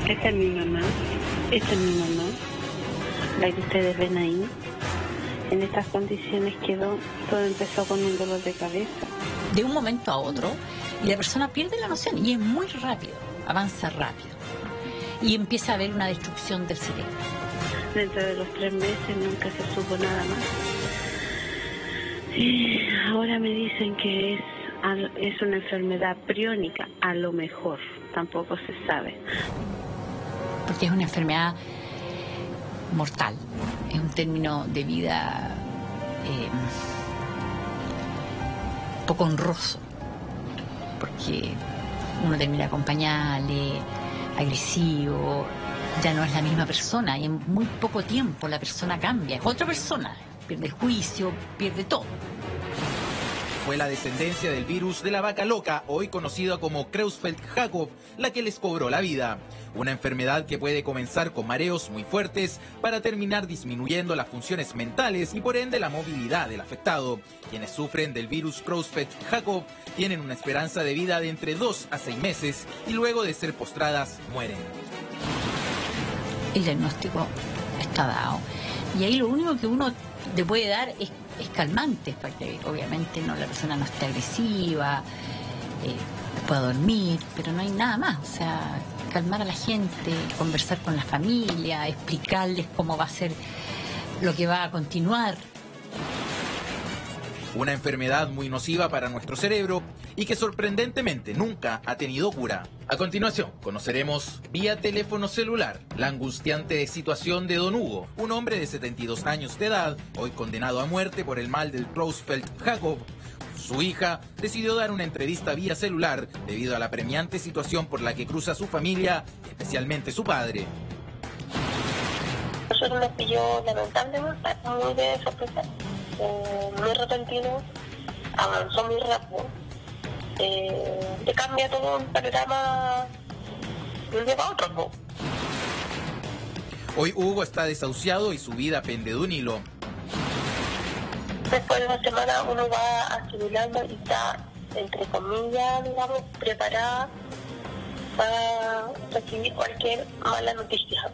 Esta es mi mamá, esta es mi mamá, la que ustedes ven ahí. En estas condiciones quedó, todo empezó con un dolor de cabeza. De un momento a otro, y la persona pierde la noción, y es muy rápido, avanza rápido, y empieza a haber una destrucción del cerebro. Dentro de los 3 meses nunca se supo nada más. Y ahora me dicen que es una enfermedad priónica, a lo mejor, tampoco se sabe. Porque es una enfermedad mortal, es un término de vida poco honroso, porque uno termina con pañales, agresivo, ya no es la misma persona, y en muy poco tiempo la persona cambia, es otra persona, pierde el juicio, pierde todo. Fue la descendencia del virus de la vaca loca, hoy conocida como Creutzfeldt-Jakob, la que les cobró la vida. Una enfermedad que puede comenzar con mareos muy fuertes para terminar disminuyendo las funciones mentales y por ende la movilidad del afectado. Quienes sufren del virus Creutzfeldt-Jakob tienen una esperanza de vida de entre 2 a 6 meses y luego de ser postradas mueren. El diagnóstico está dado y ahí lo único que uno le puede dar es calmantes para que obviamente la persona no esté agresiva, pueda dormir, pero no hay nada más. O sea, calmar a la gente, conversar con la familia, explicarles cómo va a ser lo que va a continuar. Una enfermedad muy nociva para nuestro cerebro y que sorprendentemente nunca ha tenido cura. A continuación, conoceremos vía teléfono celular la angustiante situación de don Hugo, un hombre de 72 años de edad, hoy condenado a muerte por el mal del Creutzfeldt-Jakob. Su hija decidió dar una entrevista vía celular debido a la apremiante situación por la que cruza su familia, especialmente su padre. Nosotros nos pilló lamentablemente muy de sorpresa, muy repentino, avanzó muy rápido. Te cambia todo un panorama de un día para otro, ¿no? Hoy Hugo está desahuciado y su vida pende de un hilo. Después de una semana uno va asimilando y está, entre comillas, digamos, preparada para recibir cualquier mala noticia.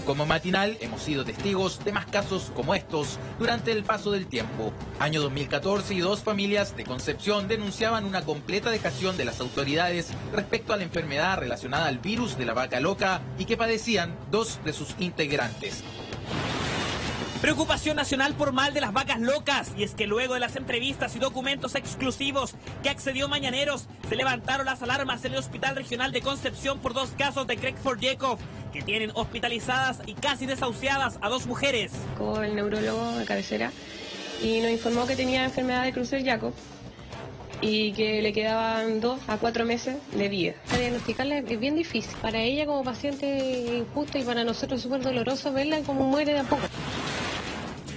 Como Matinal hemos sido testigos de más casos como estos durante el paso del tiempo. Año 2014 y 2 familias de Concepción denunciaban una completa dejación de las autoridades respecto a la enfermedad relacionada al virus de la vaca loca y que padecían 2 de sus integrantes. Preocupación nacional por mal de las vacas locas. Y es que luego de las entrevistas y documentos exclusivos que accedió Mañaneros, se levantaron las alarmas en el Hospital Regional de Concepción por 2 casos de Creutzfeldt-Jakob, que tienen hospitalizadas y casi desahuciadas a 2 mujeres. Con el neurólogo de cabecera y nos informó que tenía enfermedad de Creutzfeldt-Jakob y que le quedaban 2 a 4 meses de vida. Diagnosticarla es bien difícil. Para ella como paciente injusto y para nosotros súper doloroso verla como muere de a poco.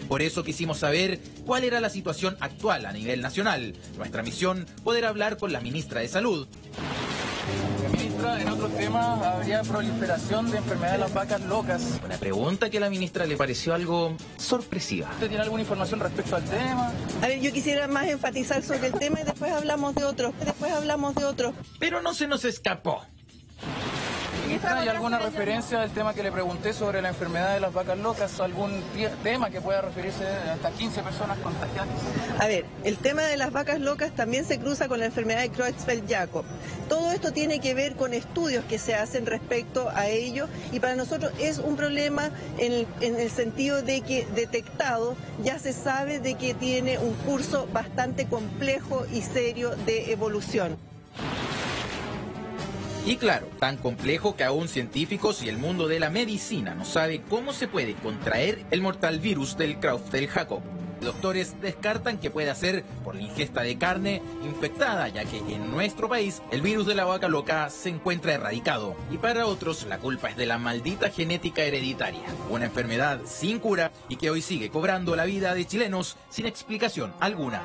Por eso quisimos saber cuál era la situación actual a nivel nacional. Nuestra misión, poder hablar con la ministra de Salud. Ministra, en otros temas habría proliferación de enfermedad de las vacas locas. Una pregunta que a la ministra le pareció algo sorpresiva. ¿Usted tiene alguna información respecto al tema? A ver, yo quisiera más enfatizar sobre el tema y después hablamos de otros. Pero no se nos escapó. Ministra, ¿hay alguna referencia al tema que le pregunté sobre la enfermedad de las vacas locas? ¿Algún tema que pueda referirse a hasta 15 personas contagiadas? A ver, el tema de las vacas locas también se cruza con la enfermedad de Creutzfeldt-Jakob. Todo esto tiene que ver con estudios que se hacen respecto a ello y para nosotros es un problema en el sentido de que detectado ya se sabe de que tiene un curso bastante complejo y serio de evolución. Y claro, tan complejo que aún científicos y el mundo de la medicina no sabe cómo se puede contraer el mortal virus del Creutzfeldt-Jakob. Doctores descartan que pueda ser por la ingesta de carne infectada, ya que en nuestro país el virus de la vaca loca se encuentra erradicado. Y para otros la culpa es de la maldita genética hereditaria, una enfermedad sin cura y que hoy sigue cobrando la vida de chilenos sin explicación alguna.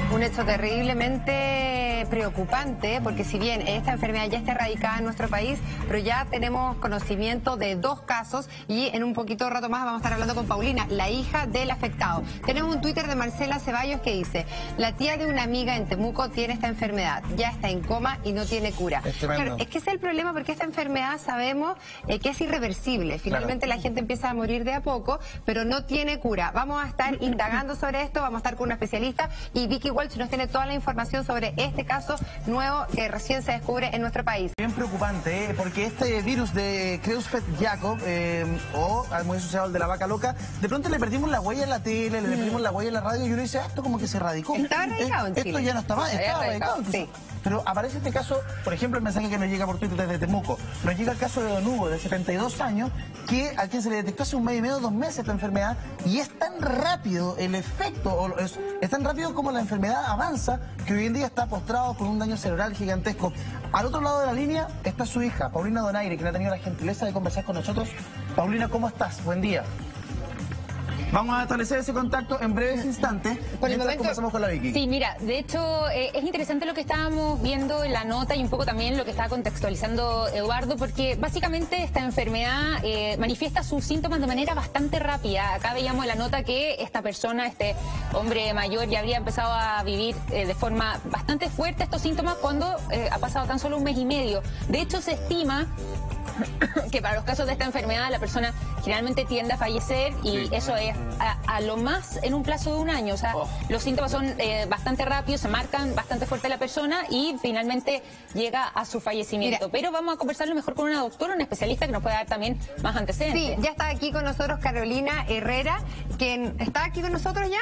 Un hecho terriblemente preocupante, porque si bien esta enfermedad ya está erradicada en nuestro país, pero ya tenemos conocimiento de 2 casos y en un poquito rato más vamos a estar hablando con Paulina, la hija del afectado. Tenemos un Twitter de Marcela Ceballos que dice: la tía de una amiga en Temuco tiene esta enfermedad, ya está en coma y no tiene cura. Claro, es que ese es el problema, porque esta enfermedad sabemos que es irreversible. Finalmente la gente empieza a morir de a poco, pero no tiene cura. Vamos a estar indagando sobre esto, vamos a estar con una especialista, y Vicky Walsh nos tiene toda la información sobre este caso nuevo que recién se descubre en nuestro país. Bien preocupante, porque este virus de Creutzfeldt-Jakob, o muy asociado al de la vaca loca, de pronto le perdimos la huella en la tele, le perdimos la huella en la radio, y uno dice, esto como que se erradicó. Estaba erradicado en Chile. Esto ya no está más, estaba erradicado. Sí. Pero aparece este caso, por ejemplo, el mensaje que nos llega por Twitter desde Temuco. Nos llega el caso de Don Hugo, de 72 años, a quien se le detectó hace 1 mes y medio, 2 meses esta enfermedad, y es tan rápido el efecto, es tan rápido como la enfermedad avanza, que hoy en día está postrado con un daño cerebral gigantesco. Al otro lado de la línea está su hija, Paulina Donaire, quien ha tenido la gentileza de conversar con nosotros. Paulina, ¿cómo estás? Buen día. Vamos a establecer ese contacto en breves instantes. Por el momento, conversamos con la Vicky. Sí, mira, de hecho es interesante lo que estábamos viendo en la nota y un poco también lo que estaba contextualizando Eduardo, porque básicamente esta enfermedad manifiesta sus síntomas de manera bastante rápida. Acá veíamos en la nota que esta persona, este hombre mayor, ya habría empezado a vivir de forma bastante fuerte estos síntomas cuando ha pasado tan solo 1 mes y medio. De hecho, se estima que para los casos de esta enfermedad la persona generalmente tiende a fallecer, y eso es a lo más en un plazo de 1 año. O sea, los síntomas son bastante rápidos, se marcan bastante fuerte la persona y finalmente llega a su fallecimiento. Pero vamos a conversarlo mejor con una doctora, una especialista que nos puede dar también más antecedentes. Sí, ya está aquí con nosotros Carolina Herrera, quien está aquí con nosotros ya.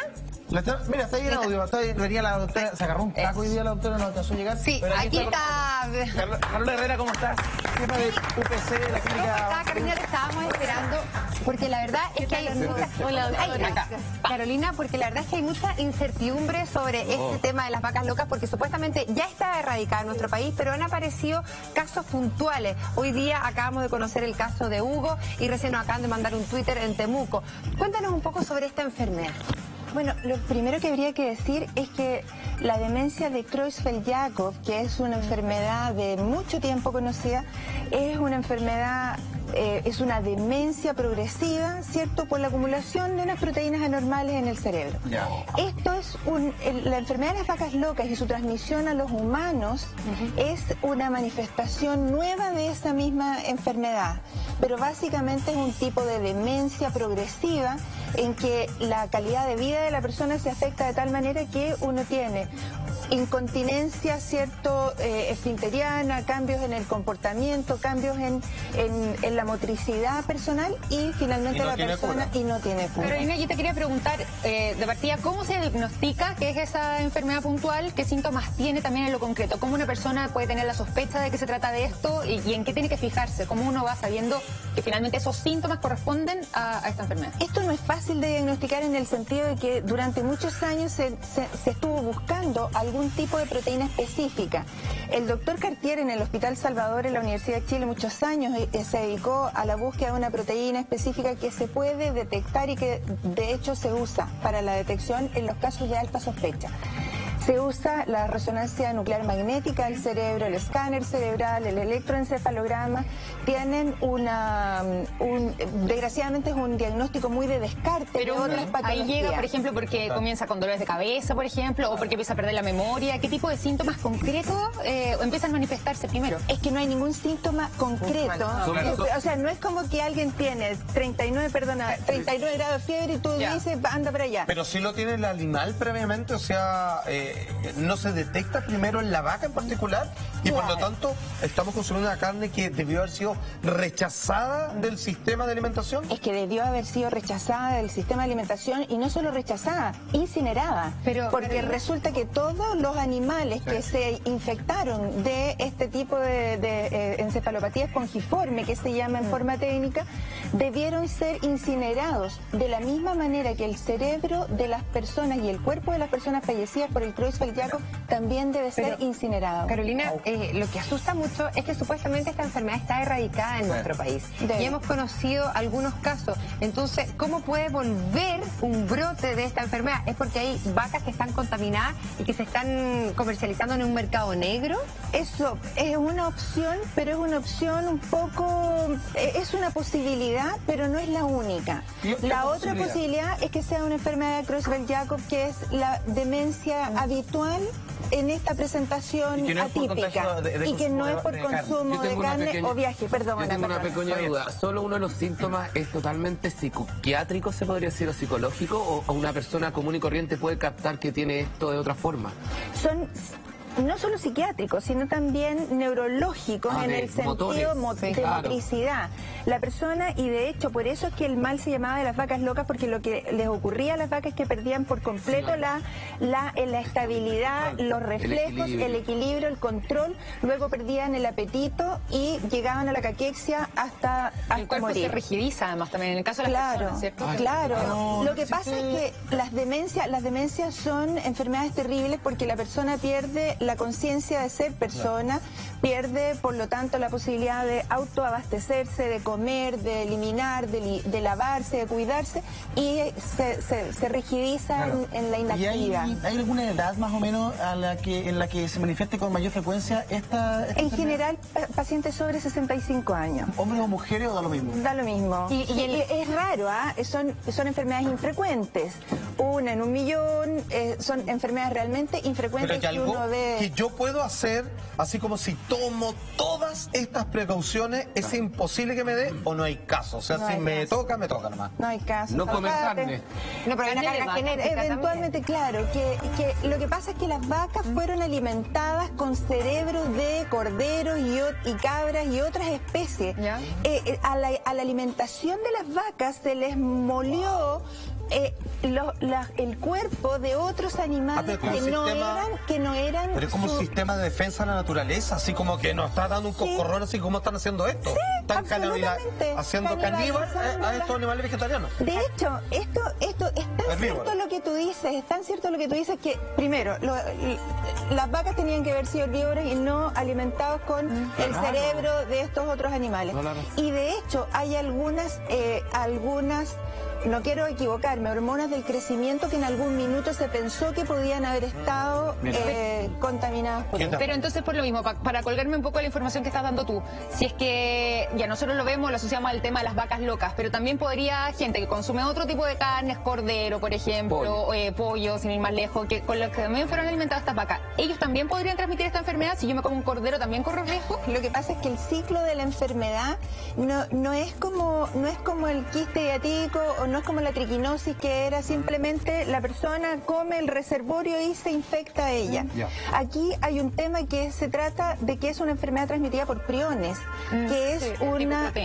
Mira, está ahí el audio, venía la doctora, se agarró un taco hoy día la doctora, no alcanzó a llegar. Sí, aquí está. Carolina Herrera, ¿cómo estás? Jefa de UPC, de la clínica. ¿Cómo está, Carolina? Te estábamos esperando, porque la verdad es que hay mucha... Hola, doctora. Carolina, porque la verdad es que hay mucha incertidumbre sobre este tema de las vacas locas, porque supuestamente ya está erradicada en nuestro país, pero han aparecido casos puntuales. Hoy día acabamos de conocer el caso de Hugo y recién nos acaban de mandar un Twitter en Temuco. Cuéntanos un poco sobre esta enfermedad. Bueno, lo primero que habría que decir es que la demencia de Creutzfeldt-Jakob, que es una enfermedad de mucho tiempo conocida, es una enfermedad, es una demencia progresiva, ¿cierto?, por la acumulación de unas proteínas anormales en el cerebro. Esto es la enfermedad de las vacas locas y su transmisión a los humanos es una manifestación nueva de esa misma enfermedad, pero básicamente es un tipo de demencia progresiva en que la calidad de vida de la persona se afecta de tal manera que uno tiene incontinencia, ¿cierto?, esfinteriana, cambios en el comportamiento, cambios en la motricidad personal, y finalmente la persona no tiene cura. Carolina, yo te quería preguntar de partida, ¿cómo se diagnostica qué es esa enfermedad puntual? ¿Qué síntomas tiene también en lo concreto? ¿Cómo una persona puede tener la sospecha de que se trata de esto y en qué tiene que fijarse? ¿Cómo uno va sabiendo que finalmente esos síntomas corresponden a esta enfermedad? Esto no es fácil de diagnosticar en el sentido de que durante muchos años se estuvo buscando algún tipo de proteína específica. El doctor Cartier en el Hospital Salvador en la Universidad de Chile muchos años se dedicó a la búsqueda de una proteína específica que se puede detectar y que de hecho se usa para la detección en los casos de alta sospecha. Se usa la resonancia nuclear magnética del cerebro, el escáner cerebral, el electroencefalograma. Tienen desgraciadamente es un diagnóstico muy de descarte. Pero de otras patologías. Ahí llega, por ejemplo, porque comienza con dolores de cabeza, por ejemplo, o porque empieza a perder la memoria. ¿Qué tipo de síntomas concretos empiezan a manifestarse primero? Es que no hay ningún síntoma concreto. O sea, no es como que alguien tiene 39 grados de fiebre y tú dices, anda para allá. Pero si lo tiene el animal previamente, o sea... no se detecta primero en la vaca en particular, y por lo tanto estamos consumiendo una carne que debió haber sido rechazada del sistema de alimentación. Es que debió haber sido rechazada del sistema de alimentación, y no solo rechazada, incinerada. Porque resulta que todos los animales que se infectaron de este tipo de encefalopatía espongiforme, que se llama en forma técnica, debieron ser incinerados de la misma manera que el cerebro de las personas y el cuerpo de las personas fallecidas por el Creutzfeldt-Jakob también debe ser incinerado. Carolina, lo que asusta mucho es que supuestamente esta enfermedad está erradicada en nuestro país. Y hemos conocido algunos casos. Entonces, ¿cómo puede volver un brote de esta enfermedad? ¿Es porque hay vacas que están contaminadas y que se están comercializando en un mercado negro? Eso es una opción, pero es una opción un poco... es una posibilidad, pero no es la única. La otra posibilidad es que sea una enfermedad de Creutzfeldt-Jakob, que es la demencia habitual en esta presentación atípica y que no es por consumo de carne o viaje. Perdón, yo tengo una pequeña duda. ¿Solo uno de los síntomas es totalmente psiquiátrico, se podría decir, o psicológico, o una persona común y corriente puede captar que tiene esto de otra forma? Son no solo psiquiátricos, sino también neurológicos en el sentido de motricidad. La persona, y de hecho por eso es que el mal se llamaba de las vacas locas, porque lo que les ocurría a las vacas es que perdían por completo la estabilidad, los reflejos, el equilibrio, el control, luego perdían el apetito y llegaban a la caquexia hasta el cuerpo morir. Se rigidiza además también en el caso de las personas, ¿cierto? Claro. Lo que pasa es que las demencias son enfermedades terribles porque la persona pierde la conciencia de ser persona, pierde por lo tanto la posibilidad de autoabastecerse, de comer, de eliminar, de lavarse, de cuidarse, y se rigidiza en la inactividad. ¿Y hay alguna edad más o menos en la que se manifieste con mayor frecuencia esta en general, pacientes sobre 65 años. ¿Hombres o mujeres o da lo mismo? Da lo mismo. Y es raro, son enfermedades infrecuentes. Una en 1.000.000, son enfermedades realmente infrecuentes que uno ve. Que yo puedo hacer, así como si tomo todas estas precauciones, ¿es imposible que me dé o no hay caso? O sea, No si hay me caso. toca, me toca nomás. No hay caso. No comer carne. No, pero hay una carga genética eventualmente, claro, que lo que pasa es que las vacas fueron alimentadas con cerebros de corderos y cabras y otras especies. A la alimentación de las vacas se les molió el cuerpo de otros animales que no eran Pero es como un sistema de defensa de la naturaleza, así como que nos está dando un coscorrón, así como están haciendo esto. Sí, están haciendo caníbal a estos animales vegetarianos. De hecho, esto es tan cierto lo que tú dices, es tan cierto lo que tú dices que, primero, las vacas tenían que haber sido herbívoras y no alimentados con el cerebro de estos otros animales. Y de hecho, hay algunas, no quiero equivocarme, hormonas del crecimiento que en algún minuto se pensó que podían haber estado contaminadas por esto. Pero entonces, por lo mismo, para colgarme un poco de la información que estás dando tú, si es que ya nosotros lo vemos, lo asociamos al tema de las vacas locas, pero también podría gente que consume otro tipo de carnes, cordero, por ejemplo, pollo, sin ir más lejos, que con los que también fueron alimentadas estas vacas, ¿ellos también podrían transmitir esta enfermedad? Si yo me como un cordero, ¿también corro riesgo? Lo que pasa es que el ciclo de la enfermedad no es como el quiste diatídico o no es como la triquinosis, que era simplemente la persona come el reservorio y se infecta a ella. Aquí hay un tema que se trata de que es una enfermedad transmitida por priones, que es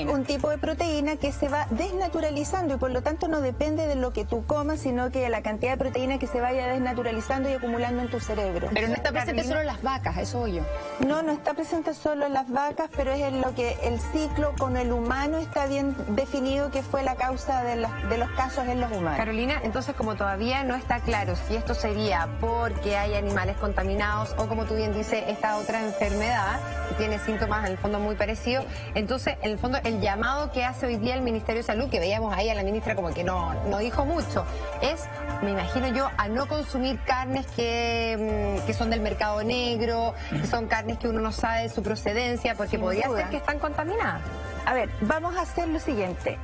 un tipo de proteína que se va desnaturalizando y por lo tanto no depende de lo que tú comas, sino que de la cantidad de proteína que se vaya desnaturalizando y acumulando en tu cerebro. Pero no está presente solo en las vacas, eso yo. No está presente solo en las vacas, pero es en lo que el ciclo con el humano está bien definido, que fue la causa de los casos en los humanos. Carolina, entonces como todavía no está claro si esto sería porque hay animales contaminados o como tú bien dices, esta otra enfermedad que tiene síntomas en el fondo muy parecidos, entonces en el fondo el llamado que hace hoy día el Ministerio de Salud, que veíamos ahí a la ministra como que no dijo mucho, es, me imagino yo, a no consumir carnes que son del mercado negro, que son carnes que uno no sabe su procedencia, porque podría ser que están contaminadas. A ver, vamos a hacer lo siguiente.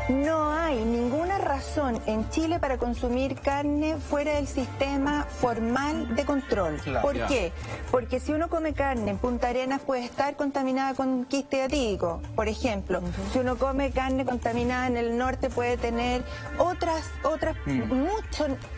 No hay ninguna razón en Chile para consumir carne fuera del sistema formal de control. ¿Por qué? Porque si uno come carne en Punta Arenas puede estar contaminada con quiste diatídico, por ejemplo. Si uno come carne contaminada en el norte puede tener otras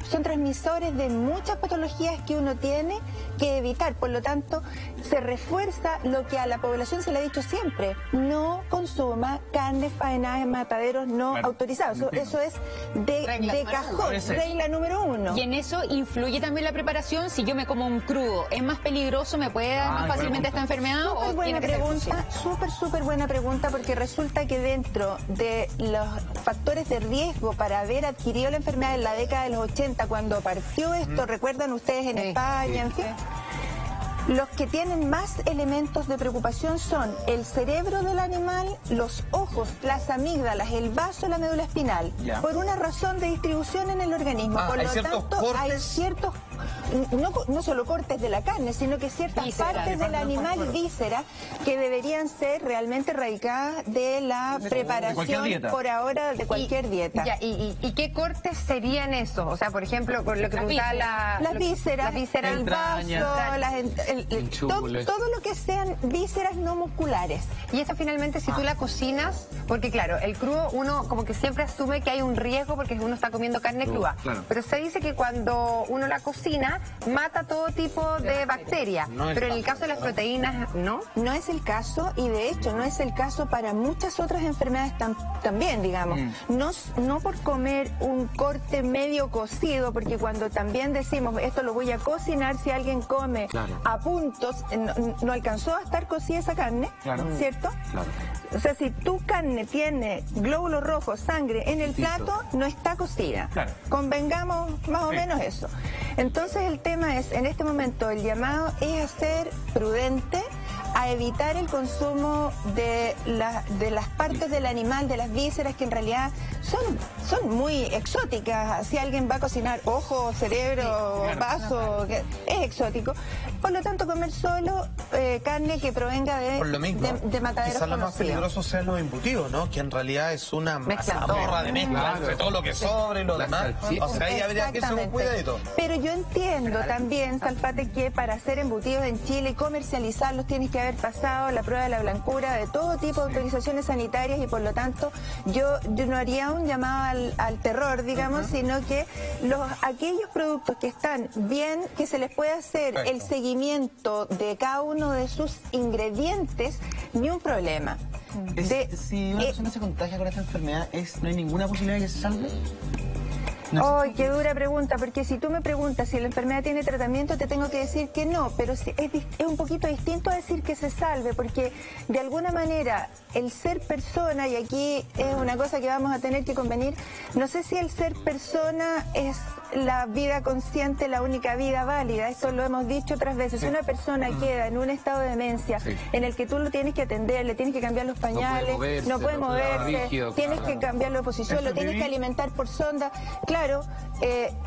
son transmisores de muchas patologías que uno tiene que evitar. Por lo tanto, se refuerza lo que a la población se le ha dicho siempre: no consuma carne faenada en mataderos no autorizados. Eso es de cajón, regla número 1. Y en eso influye también la preparación. Si yo me como un crudo, ¿es más peligroso? ¿Me puede dar más fácilmente esta enfermedad? Súper buena pregunta, porque resulta que dentro de los factores de riesgo para haber adquirido la enfermedad en la década de los 80, cuando partió esto, recuerdan ustedes en España, en fin, Los que tienen más elementos de preocupación son el cerebro del animal, los ojos, las amígdalas, el vaso, la médula espinal, por una razón de distribución en el organismo. Por lo tanto, hay ciertos, no solo cortes de la carne, sino que ciertas partes del animal, vísceras, que deberían ser realmente erradicadas de la preparación por ahora de cualquier dieta. ¿Y qué cortes serían esos? O sea, por ejemplo, por lo que preguntaba las vísceras, el vaso, todo lo que sean vísceras no musculares. Y esa finalmente, si tú la cocinas, porque claro, el crudo uno como que siempre asume que hay un riesgo porque uno está comiendo carne cruda. Pero se dice que cuando uno la cocina, mata todo tipo de bacterias. Pero en el caso de las proteínas, ¿no? No es el caso, y de hecho no es el caso para muchas otras enfermedades también, digamos. No por comer un corte medio cocido, porque cuando también decimos esto lo voy a cocinar, si alguien come a puntos, no alcanzó a estar cocida esa carne, ¿cierto? O sea, si tu carne tiene glóbulos rojos, sangre en el plato, no está cocida. Convengamos más o menos eso. Entonces el tema es, en este momento, el llamado es a ser prudente, a evitar el consumo de las partes del animal, de las vísceras, que en realidad son muy exóticas. Si alguien va a cocinar ojo, cerebro, vaso, es exótico. Por lo tanto, comer solo carne que provenga de mataderos quizás lo más peligroso sean los embutidos, ¿no? Que en realidad es una mazamorra de mezcla entre todo lo que sobra y lo demás. O sea, ahí habría que hacer un cuidadito. Pero yo entiendo también, Salfate, que para hacer embutidos en Chile y comercializarlos tienes que haber pasado la prueba de la blancura de todo tipo de autorizaciones sanitarias, y por lo tanto yo no haría un llamado al terror, digamos, sino que aquellos productos que están bien, que se les puede hacer el seguimiento de cada uno de sus ingredientes, ni un problema. Si una persona se contagia con esta enfermedad, ¿no hay ninguna posibilidad de que se salve? ¡Ay, qué dura pregunta! Porque si tú me preguntas si la enfermedad tiene tratamiento, te tengo que decir que no, pero es un poquito distinto a decir que se salve, porque de alguna manera el ser persona, y aquí es una cosa que vamos a tener que convenir, no sé si el ser persona es la vida consciente, la única vida válida, eso lo hemos dicho otras veces. Si una persona queda en un estado de demencia en el que tú lo tienes que atender, le tienes que cambiar los pañales, no puede moverse, tienes que cambiarlo de posición, lo tienes que alimentar por sonda, claro,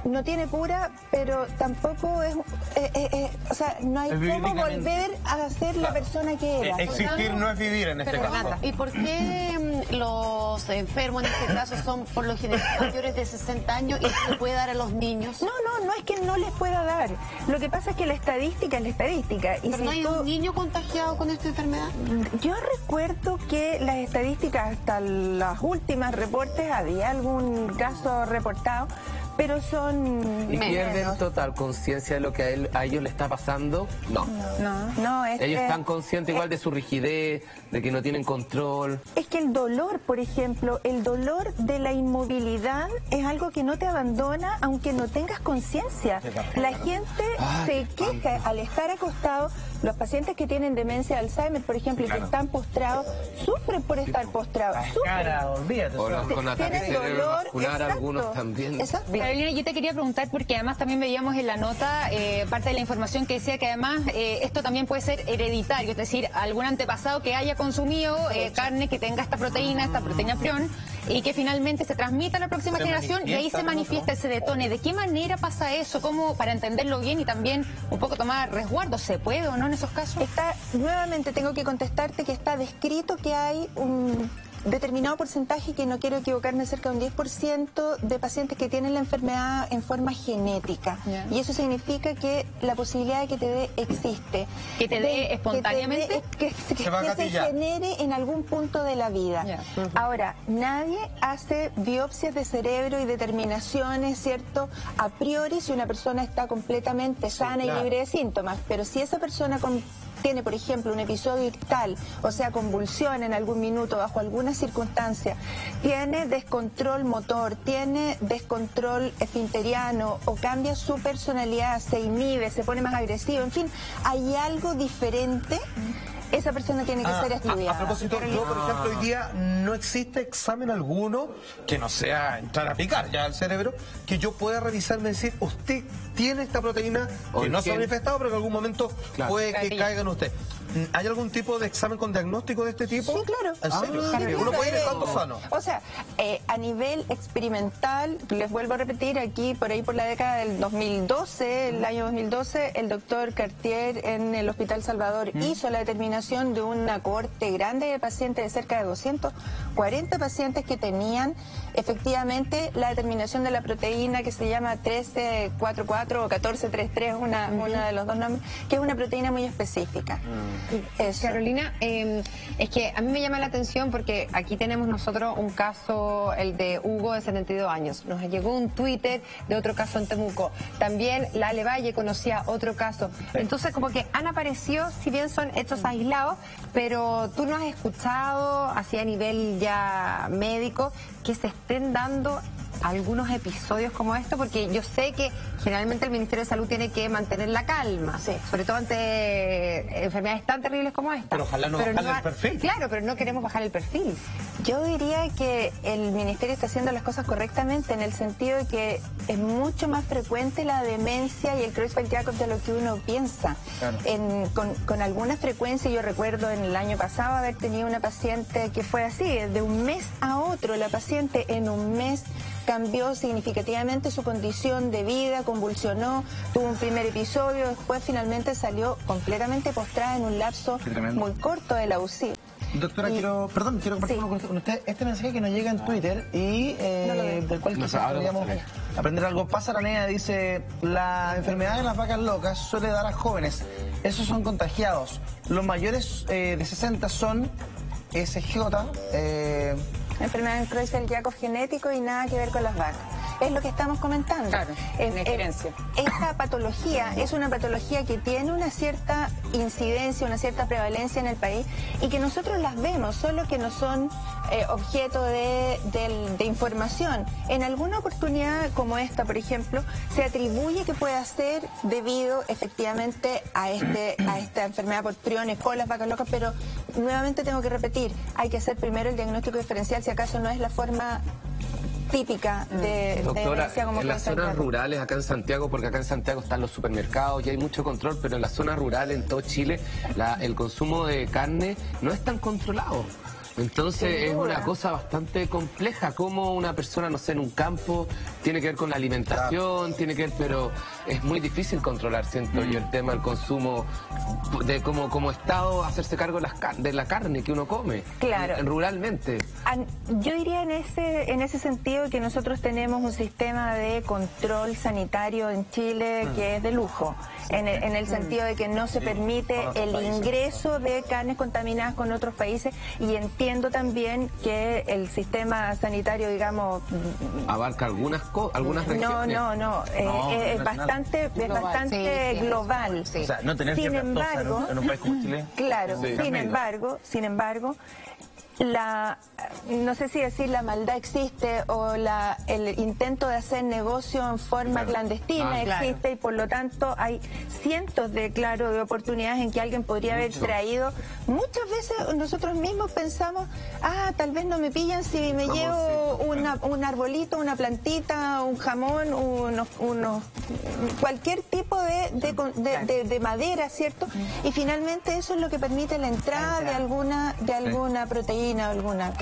no tiene cura, pero tampoco es, o sea, no hay cómo volver a ser la persona que era. Existir no es vivir en este caso. ¿Y por qué los enfermos en este caso son por lo general mayores de 60 años y se puede dar a los niños? No es que no les pueda dar. Lo que pasa es que la estadística es la estadística. Y ¿pero si no hay un niño contagiado con esta enfermedad? Yo recuerdo que las estadísticas, hasta las últimas reportes, había algún caso reportado, pero son... ¿Y pierden total conciencia de lo que a ellos le está pasando? No. Ellos están conscientes igual de su rigidez, de que no tienen control. Es que el dolor, por ejemplo, el dolor de la inmovilidad es algo que no te abandona aunque no tengas conciencia. La gente se queja al estar acostado. Los pacientes que tienen demencia de Alzheimer, por ejemplo, y que están postrados, sufren por estar postrados. O los con ataque cerebrovascular, algunos también. Carolina, yo te quería preguntar, porque además también veíamos en la nota parte de la información que decía que además esto también puede ser hereditario, es decir, algún antepasado que haya consumido carne que tenga esta proteína prion, y que finalmente se transmita a la próxima generación y ahí se manifiesta, se detone. ¿De qué manera pasa eso? ¿Cómo, para entenderlo bien y también un poco tomar resguardo, se puede o no en esos casos? Nuevamente tengo que contestarte que está descrito que hay un determinado porcentaje, que no quiero equivocarme, cerca de un 10% de pacientes que tienen la enfermedad en forma genética. Y eso significa que la posibilidad de que te dé existe. ¿Que te dé espontáneamente? Que se genere en algún punto de la vida. Ahora, nadie hace biopsias de cerebro y determinaciones, ¿cierto?, a priori si una persona está completamente sana y libre de síntomas. Pero si esa persona tiene, por ejemplo, un episodio ictal, o sea, convulsión en algún minuto, bajo alguna circunstancia, tiene descontrol motor, tiene descontrol esfinteriano, o cambia su personalidad, se inhibe, se pone más agresivo, en fin, hay algo diferente, esa persona tiene que ser estudiada. A propósito, yo, por ejemplo, hoy día no existe examen alguno que no sea entrar a picar ya al cerebro, que yo pueda revisarme y decir, usted tiene esta proteína que no se ha manifestado, pero que en algún momento puede que caiga en usted. ¿Hay algún tipo de examen con diagnóstico de este tipo? Sí, claro. ¿En serio? ¿Uno puede ir estando sano? O sea, a nivel experimental, les vuelvo a repetir, aquí por ahí por la década del 2012, el año 2012, el doctor Cartier en el Hospital Salvador hizo la determinación de una cohorte grande de pacientes, de cerca de 240 pacientes que tenían efectivamente la determinación de la proteína que se llama 1344 o 1433, una de los dos nombres, que es una proteína muy específica. Carolina, es que a mí me llama la atención porque aquí tenemos nosotros un caso, el de Hugo, de 72 años. Nos llegó un Twitter de otro caso en Temuco. También la Ale Valle conocía otro caso. Entonces, como que han aparecido, si bien son hechos aislados, pero tú no has escuchado, así a nivel ya médico, que se estén dando algunos episodios como esto, porque yo sé que generalmente el Ministerio de Salud tiene que mantener la calma, sobre todo ante enfermedades tan terribles como esta. Pero ojalá no bajar el perfil. Claro, pero no queremos bajar el perfil. Yo diría que el Ministerio está haciendo las cosas correctamente en el sentido de que es mucho más frecuente la demencia y el Creutzfeldt-Jakob de lo que uno piensa. Claro. Con alguna frecuencia, yo recuerdo en el año pasado haber tenido una paciente que fue así, de un mes a otro, la paciente en un mes cambió significativamente su condición de vida, convulsionó, tuvo un primer episodio, después finalmente salió completamente postrada en un lapso muy corto de la UCI. Doctora, quiero compartir con usted este mensaje que nos llega en Twitter y del cual quizás podríamos aprender algo. Paz Aranea dice, la enfermedad de las vacas locas suele dar a jóvenes, esos son contagiados. Los mayores de 60 son SJ, enfermedad de Creutzfeldt-Jakob genético y nada que ver con las vacas. Es lo que estamos comentando. Claro, diferencia. Esta patología es una patología que tiene una cierta incidencia, una cierta prevalencia en el país y que nosotros las vemos, solo que no son objeto de información. En alguna oportunidad como esta, por ejemplo, se atribuye que pueda ser debido efectivamente a esta enfermedad por priones con las vacas locas, pero nuevamente tengo que repetir, hay que hacer primero el diagnóstico diferencial, si acaso no es la forma típica de Doctora, como en las zonas rurales acá en Santiago, porque acá en Santiago están los supermercados y hay mucho control, pero en las zonas rurales en todo Chile el consumo de carne no es tan controlado. Entonces es una cosa bastante compleja, como una persona, no sé, en un campo, tiene que ver con la alimentación, tiene que ver, pero es muy difícil controlar, siento yo, el tema del consumo, de como Estado hacerse cargo de la carne que uno come, ruralmente. Yo diría en ese sentido que nosotros tenemos un sistema de control sanitario en Chile que es de lujo, en el sentido de que no se permite el ingreso de carnes contaminadas con otros países, y entiendo también que el sistema sanitario, digamos, abarca algunas regiones. No, es bastante global. O sea, no tener sin embargo, en un país como Chile. Claro, sin embargo, no sé si decir la maldad existe o el intento de hacer negocio en forma clandestina existe, y por lo tanto hay cientos de oportunidades en que alguien podría haber traído. Muchas veces nosotros mismos pensamos, tal vez no me pillan si me llevo un arbolito, una plantita, un jamón, cualquier tipo de madera, ¿cierto? Y finalmente eso es lo que permite la entrada de alguna proteína o alguna.